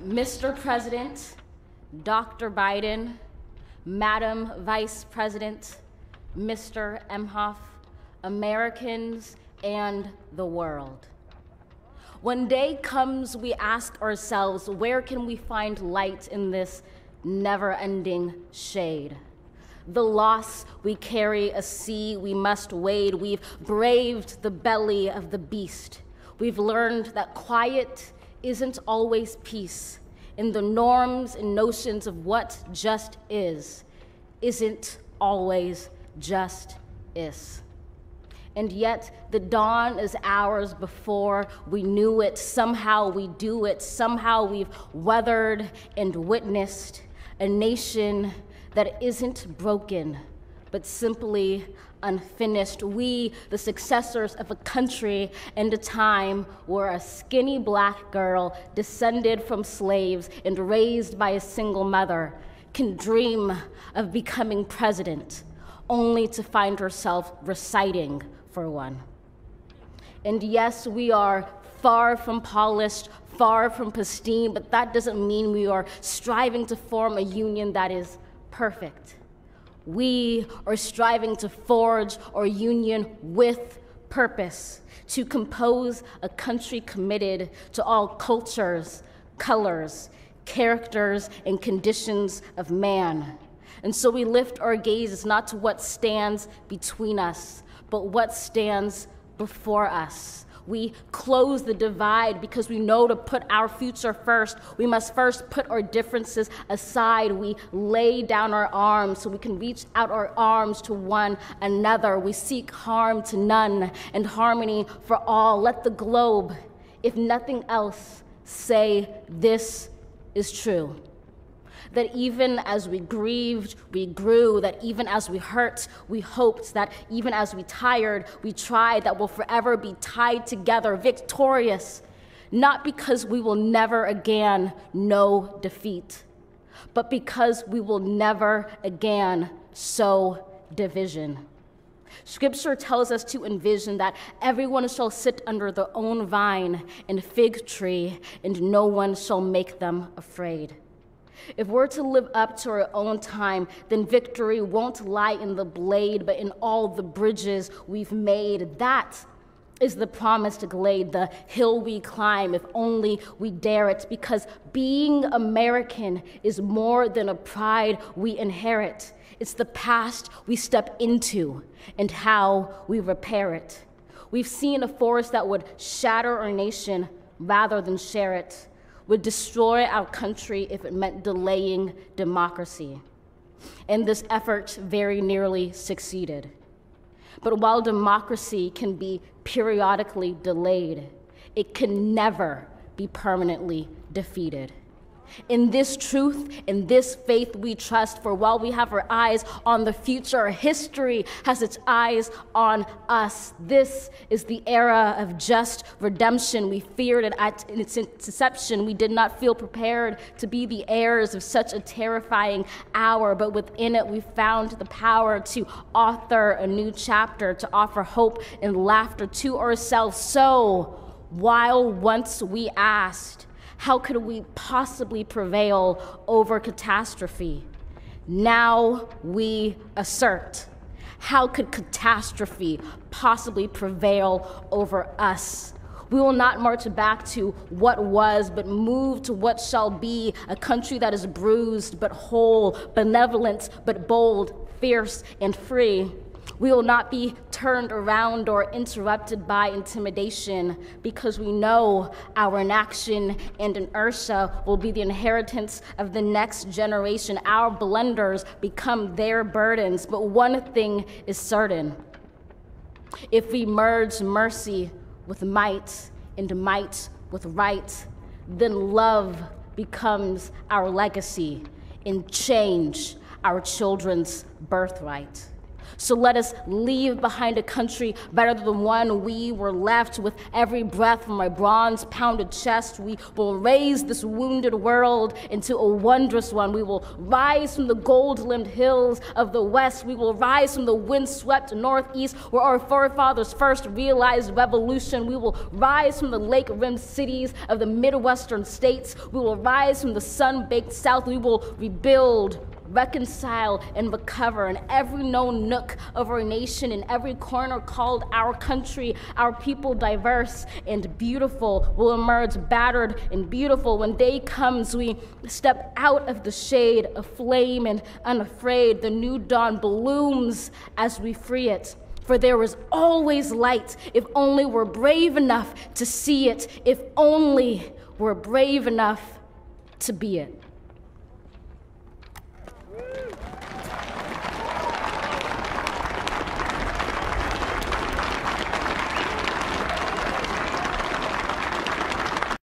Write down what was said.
Mr. President, Dr. Biden, Madam Vice President, Mr. Emhoff, Americans, and the world. When day comes, we ask ourselves, where can we find light in this never-ending shade? The loss we carry, a sea we must wade. We've braved the belly of the beast. We've learned that quiet isn't always peace, and the norms and notions of what just isn't always just is. And yet the dawn is ours before we knew it. Somehow we do it. Somehow we've weathered and witnessed a nation that isn't broken, but simply unfinished. We, the successors of a country and a time where a skinny black girl descended from slaves and raised by a single mother can dream of becoming president, only to find herself reciting for one. And yes, we are far from polished, far from pristine, but that doesn't mean we are striving to form a union that is perfect. We are striving to forge our union with purpose, to compose a country committed to all cultures, colors, characters, and conditions of man. And so we lift our gazes not to what stands between us, but what stands before us. We close the divide because we know to put our future first. We must first put our differences aside. We lay down our arms so we can reach out our arms to one another. We seek harm to none and harmony for all. Let the globe, if nothing else, say this is true. That even as we grieved, we grew, that even as we hurt, we hoped, that even as we tired, we tried, that we'll forever be tied together, victorious, not because we will never again know defeat, but because we will never again sow division. Scripture tells us to envision that everyone shall sit under their own vine and fig tree, and no one shall make them afraid. If we're to live up to our own time, then victory won't lie in the blade, but in all the bridges we've made. That is the promised glade, the hill we climb, if only we dare it, because being American is more than a pride we inherit. It's the past we step into and how we repair it. We've seen a force that would shatter our nation rather than share it, would destroy our country if it meant delaying democracy. And this effort very nearly succeeded. But while democracy can be periodically delayed, it can never be permanently defeated. In this truth, in this faith we trust, for while we have our eyes on the future, history has its eyes on us. This is the era of just redemption. We feared it at its inception. We did not feel prepared to be the heirs of such a terrifying hour, but within it we found the power to author a new chapter, to offer hope and laughter to ourselves. So, while once we asked, how could we possibly prevail over catastrophe? Now we assert, how could catastrophe possibly prevail over us? We will not march back to what was, but move to what shall be, a country that is bruised but whole, benevolent but bold, fierce and free. We will not be turned around or interrupted by intimidation, because we know our inaction and inertia will be the inheritance of the next generation. Our blunders become their burdens, but one thing is certain. If we merge mercy with might and might with right, then love becomes our legacy and change our children's birthright. So let us leave behind a country better than the one we were left. With every breath from my bronze-pounded chest, we will raise this wounded world into a wondrous one. We will rise from the gold-limbed hills of the West. We will rise from the wind-swept Northeast, where our forefathers first realized revolution. We will rise from the lake-rimmed cities of the Midwestern states. We will rise from the sun-baked South. We will rebuild, reconcile, and recover in every known nook of our nation, in every corner called our country. Our people, diverse and beautiful, will emerge battered and beautiful. When day comes, we step out of the shade, aflame and unafraid. The new dawn blooms as we free it. For there is always light, if only we're brave enough to see it, if only we're brave enough to be it.